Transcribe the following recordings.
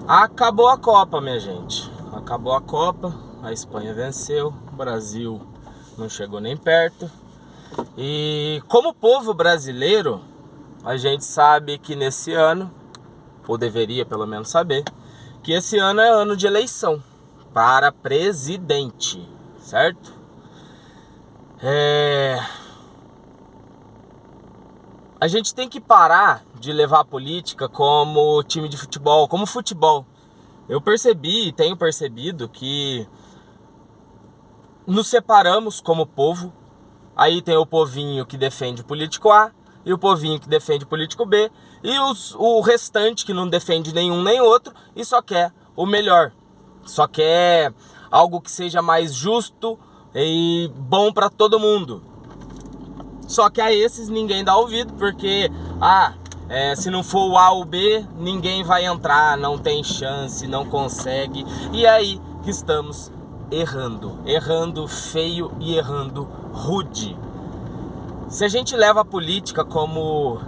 Acabou a Copa, minha gente. Acabou a Copa, a Espanha venceu, o Brasil não chegou nem perto. E como povo brasileiro, a gente sabe que nesse ano, ou deveria pelo menos saber, que esse ano é ano de eleição para presidente, certo? A gente tem que parar de levar a política como time de futebol, como futebol. Eu percebi e tenho percebido que nos separamos como povo. Aí tem o povinho que defende o político A e o povinho que defende o político B e o restante que não defende nenhum nem outro e só quer o melhor. Só quer algo que seja mais justo e bom para todo mundo. Só que a esses ninguém dá ouvido porque se não for o A ou o B, ninguém vai entrar, não tem chance, não consegue. E é aí que estamos errando feio e errando rude. Se a gente leva a política como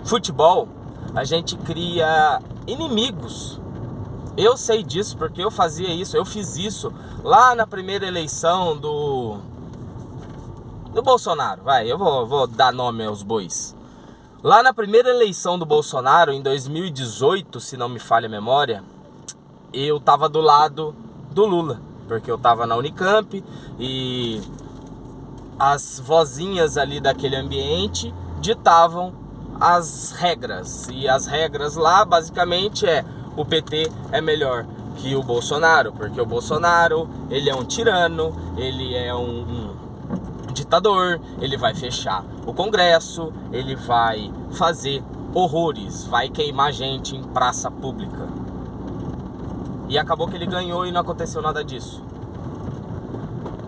futebol, a gente cria inimigos. Eu sei disso porque eu fazia isso, eu fiz isso lá na primeira eleição do Bolsonaro. Eu vou dar nome aos bois. Lá na primeira eleição do Bolsonaro, em 2018, se não me falha a memória, eu tava do lado do Lula, porque eu tava na Unicamp e as vozinhas ali daquele ambiente ditavam as regras. E as regras lá, basicamente, o PT é melhor que o Bolsonaro, porque o Bolsonaro, ele é um tirano, ele é um ditador, ele vai fechar o Congresso, ele vai fazer horrores, vai queimar gente em praça pública. E acabou que ele ganhou e não aconteceu nada disso.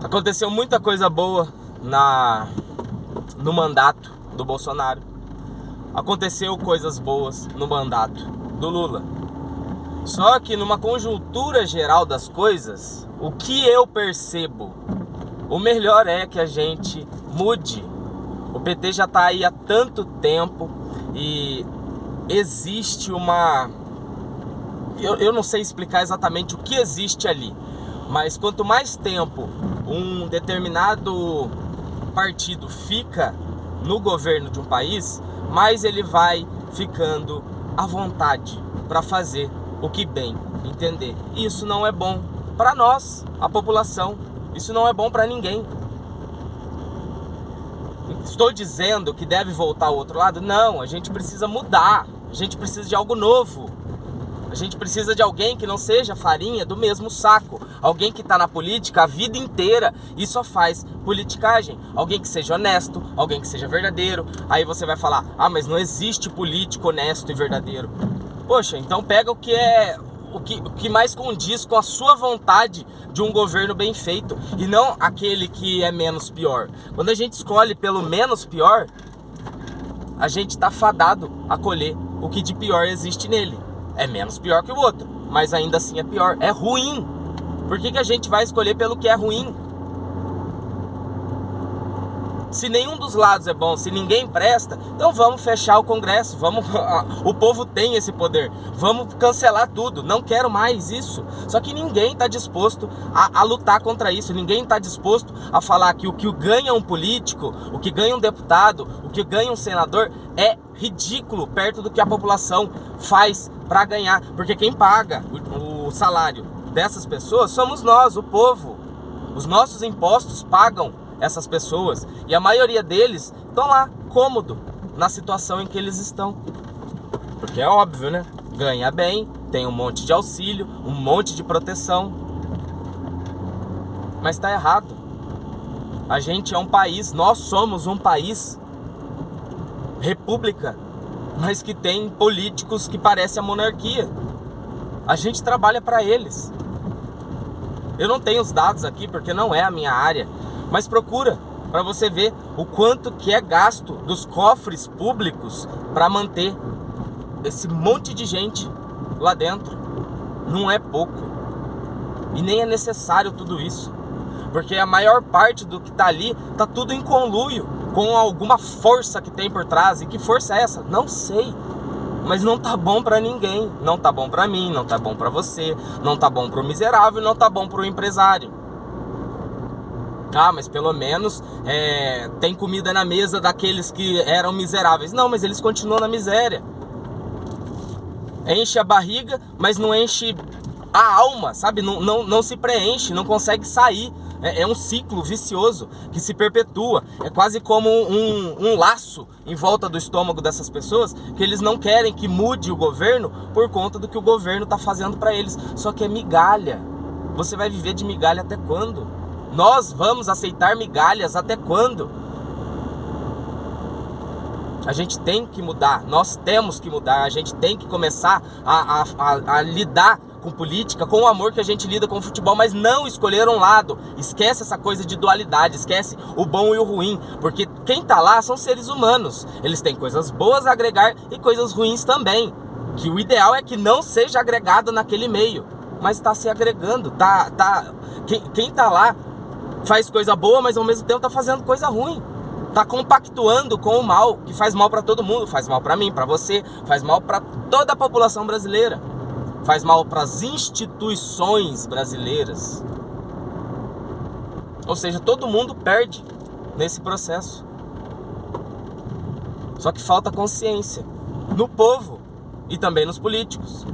Aconteceu muita coisa boa no mandato do Bolsonaro. Aconteceu coisas boas no mandato do Lula. Só que numa conjuntura geral das coisas, o que eu percebo, o melhor é que a gente mude. O PT já está aí há tanto tempo e existe uma... Eu não sei explicar exatamente o que existe ali, mas quanto mais tempo um determinado partido fica no governo de um país, mais ele vai ficando à vontade para fazer o que bem entender. E isso não é bom para nós, a população. Isso não é bom para ninguém. Estou dizendo que deve voltar ao outro lado? Não, a gente precisa mudar. A gente precisa de algo novo. A gente precisa de alguém que não seja farinha do mesmo saco. Alguém que está na política a vida inteira e só faz politicagem. Alguém que seja honesto, alguém que seja verdadeiro. Aí você vai falar, mas não existe político honesto e verdadeiro. Poxa, então pega o que mais condiz com a sua vontade de um governo bem feito e não aquele que é menos pior. Quando a gente escolhe pelo menos pior, a gente está fadado a colher o que de pior existe nele. É menos pior que o outro, mas ainda assim é pior. É ruim. Por que a gente vai escolher pelo que é ruim? Se nenhum dos lados é bom, se ninguém presta, então vamos fechar o Congresso. O povo tem esse poder. Vamos cancelar tudo. Não quero mais isso. Só que ninguém está disposto a lutar contra isso. Ninguém está disposto a falar que o que ganha um político, o que ganha um deputado, o que ganha um senador é ridículo perto do que a população faz para ganhar. Porque quem paga o salário dessas pessoas somos nós, o povo. Os nossos impostos pagam essas pessoas e a maioria deles estão lá, cômodo, na situação em que eles estão. Porque é óbvio, né? Ganha bem, tem um monte de auxílio, um monte de proteção. Mas tá errado. A gente é um país, nós somos um país república, mas que tem políticos que parecem a monarquia. A gente trabalha para eles. Eu não tenho os dados aqui porque não é a minha área, mas procura para você ver o quanto que é gasto dos cofres públicos para manter esse monte de gente lá dentro. Não é pouco. E nem é necessário tudo isso. Porque a maior parte do que tá ali tá tudo em conluio com alguma força que tem por trás. E que força é essa? Não sei. mas não tá bom pra ninguém. Não tá bom pra mim, não tá bom pra você, não tá bom pro miserável, não tá bom pro empresário. Ah, mas pelo menos tem comida na mesa daqueles que eram miseráveis. Não, mas eles continuam na miséria. Enche a barriga, mas não enche a alma, sabe? Não se preenche, não consegue sair. É um ciclo vicioso que se perpetua. É quase como um laço em volta do estômago dessas pessoas, que eles não querem que mude o governo por conta do que o governo está fazendo para eles. Só que é migalha. Você vai viver de migalha até quando? Nós vamos aceitar migalhas até quando? A gente tem que mudar, nós temos que mudar, a gente tem que começar a lidar com política, com o amor que a gente lida com o futebol, mas não escolher um lado. Esquece essa coisa de dualidade, esquece o bom e o ruim, porque quem tá lá são seres humanos. Eles têm coisas boas a agregar e coisas ruins também, que o ideal é que não seja agregado naquele meio, mas tá se agregando, quem tá lá faz coisa boa, mas ao mesmo tempo tá fazendo coisa ruim. Tá compactuando com o mal, que faz mal para todo mundo, faz mal para mim, para você, faz mal para toda a população brasileira, faz mal para as instituições brasileiras. Ou seja, todo mundo perde nesse processo. Só que falta consciência no povo e também nos políticos.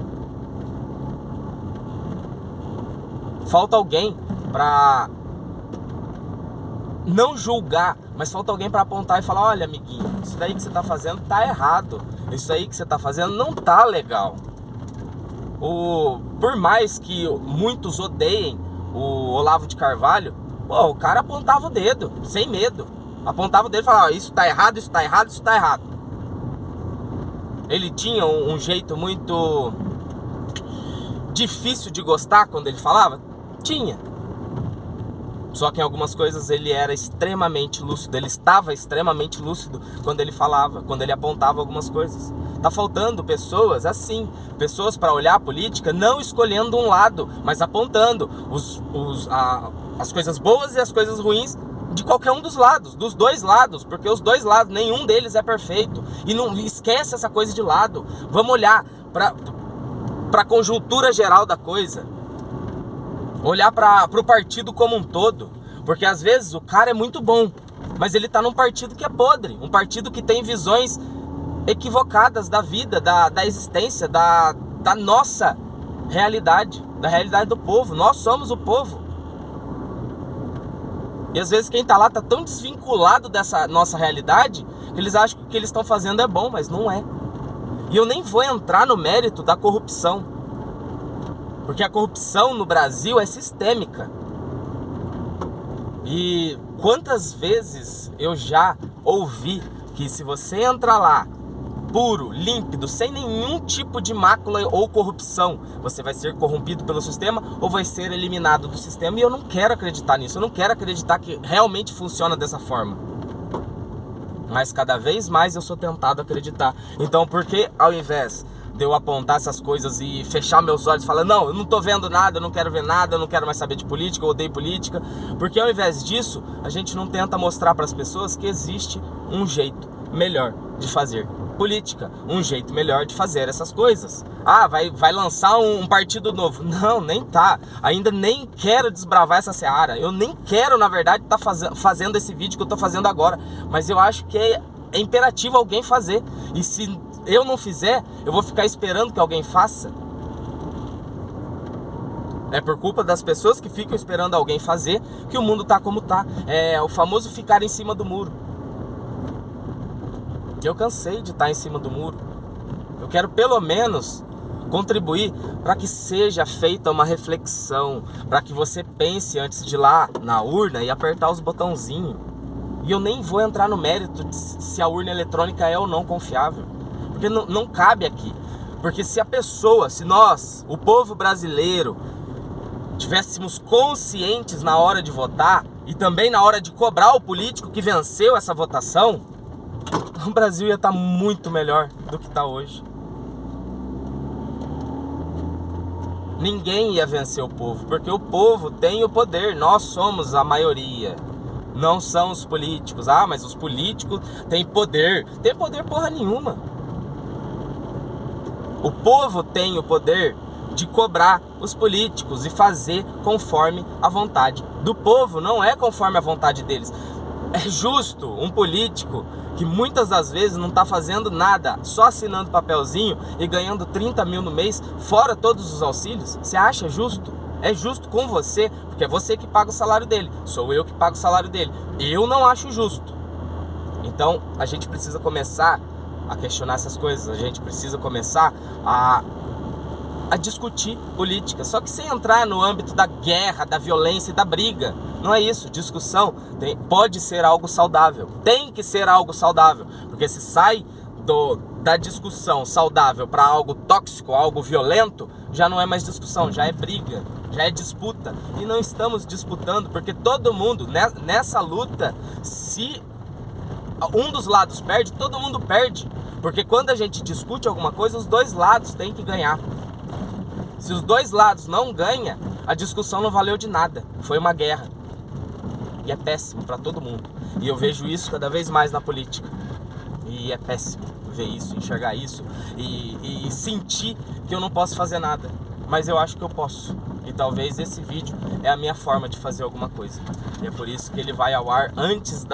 Falta alguém para não julgar, mas falta alguém para apontar e falar: olha, amiguinho, isso daí que você tá fazendo tá errado, isso aí que você tá fazendo não tá legal. Por mais que muitos odeiem o Olavo de Carvalho, o cara apontava o dedo, sem medo. Apontava o dedo e falava: isso tá errado, isso tá errado, isso tá errado. Ele tinha um jeito muito difícil de gostar quando ele falava? Tinha. Só que em algumas coisas ele era extremamente lúcido, ele estava extremamente lúcido quando ele falava, quando ele apontava algumas coisas. Tá faltando pessoas assim, pessoas para olhar a política não escolhendo um lado, mas apontando as coisas boas e as coisas ruins de qualquer um dos lados, dos dois lados, porque os dois lados, nenhum deles é perfeito. E não esquece essa coisa de lado. Vamos olhar para a conjuntura geral da coisa. Olhar para o partido como um todo. Porque às vezes o cara é muito bom, mas ele tá num partido que é podre. Um partido que tem visões equivocadas da vida, da existência, da nossa realidade, da realidade do povo. Nós somos o povo. E às vezes quem tá lá tá tão desvinculado dessa nossa realidade que eles acham que o que eles estão fazendo é bom, mas não é. E eu nem vou entrar no mérito da corrupção, porque a corrupção no Brasil é sistêmica. E quantas vezes eu já ouvi que se você entrar lá puro, límpido, sem nenhum tipo de mácula ou corrupção, você vai ser corrompido pelo sistema ou vai ser eliminado do sistema. E eu não quero acreditar nisso, eu não quero acreditar que realmente funciona dessa forma. Mas cada vez mais eu sou tentado a acreditar. Então por que ao invés de eu apontar essas coisas e fechar meus olhos e falar: não, eu não tô vendo nada, eu não quero ver nada, eu não quero mais saber de política, eu odeio política? Porque ao invés disso, a gente não tenta mostrar para as pessoas que existe um jeito melhor de fazer política, um jeito melhor de fazer essas coisas. Ah, vai lançar um partido novo. Não, nem tá. Ainda nem quero desbravar essa seara. Eu nem quero, na verdade, tá fazendo esse vídeo que eu tô fazendo agora. Mas eu acho que é imperativo alguém fazer. E se eu não fizer, eu vou ficar esperando que alguém faça. É por culpa das pessoas que ficam esperando alguém fazer que o mundo tá como tá. É o famoso ficar em cima do muro. Eu cansei de estar em cima do muro. Eu quero pelo menos contribuir para que seja feita uma reflexão, para que você pense antes de ir lá na urna e apertar os botãozinhos. E eu nem vou entrar no mérito de se a urna eletrônica é ou não confiável, porque não cabe aqui. Porque se nós, o povo brasileiro, tivéssemos conscientes na hora de votar e também na hora de cobrar o político que venceu essa votação, o Brasil ia estar muito melhor do que está hoje. Ninguém ia vencer o povo, porque o povo tem o poder, nós somos a maioria, não são os políticos. Ah, mas os políticos têm poder. Tem poder porra nenhuma. O povo tem o poder de cobrar os políticos e fazer conforme a vontade do povo, não é conforme a vontade deles. É justo um político que muitas das vezes não está fazendo nada, só assinando papelzinho e ganhando 30 mil no mês, fora todos os auxílios? Você acha justo? É justo com você, porque é você que paga o salário dele, sou eu que pago o salário dele. Eu não acho justo. Então a gente precisa começar a questionar essas coisas, a gente precisa começar a discutir política, só que sem entrar no âmbito da guerra, da violência e da briga. Não é isso. Discussão pode ser algo saudável, tem que ser algo saudável, porque se sai da discussão saudável para algo tóxico, algo violento, já não é mais discussão, já é briga, já é disputa. E não estamos disputando, porque todo mundo nessa luta, se um dos lados perde, todo mundo perde, porque quando a gente discute alguma coisa, os dois lados têm que ganhar. Se os dois lados não ganham, a discussão não valeu de nada. Foi uma guerra. E é péssimo para todo mundo. E eu vejo isso cada vez mais na política. E é péssimo ver isso, enxergar isso e sentir que eu não posso fazer nada. Mas eu acho que eu posso. E talvez esse vídeo é a minha forma de fazer alguma coisa. E é por isso que ele vai ao ar antes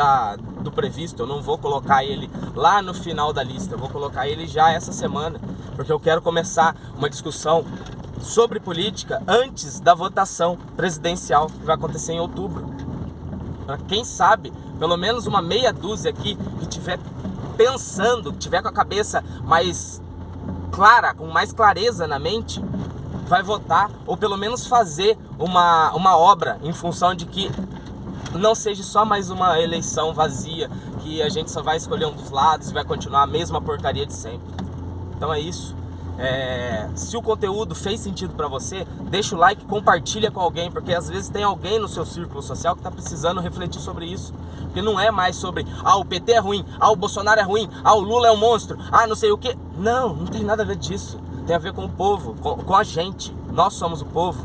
do previsto. Eu não vou colocar ele lá no final da lista. Eu vou colocar ele já essa semana. Porque eu quero começar uma discussão sobre política antes da votação presidencial que vai acontecer em outubro. Para quem sabe, pelo menos uma meia dúzia aqui que estiver pensando, que tiver com a cabeça mais clara, com mais clareza na mente, vai votar ou pelo menos fazer uma obra em função de que não seja só mais uma eleição vazia, que a gente só vai escolher um dos lados e vai continuar a mesma porcaria de sempre. Então é isso. Se o conteúdo fez sentido pra você, deixa o like, compartilha com alguém, porque às vezes tem alguém no seu círculo social que tá precisando refletir sobre isso. Porque não é mais sobre, o PT é ruim, o Bolsonaro é ruim, o Lula é um monstro, não sei o que. Não tem nada a ver disso. Tem a ver com o povo, com a gente. Nós somos o povo.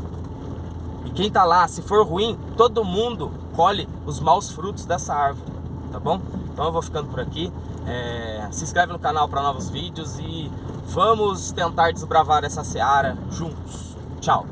E quem tá lá, se for ruim, todo mundo colhe os maus frutos dessa árvore, tá bom? Então eu vou ficando por aqui. Se inscreve no canal para novos vídeos e vamos tentar desbravar essa seara juntos. Tchau!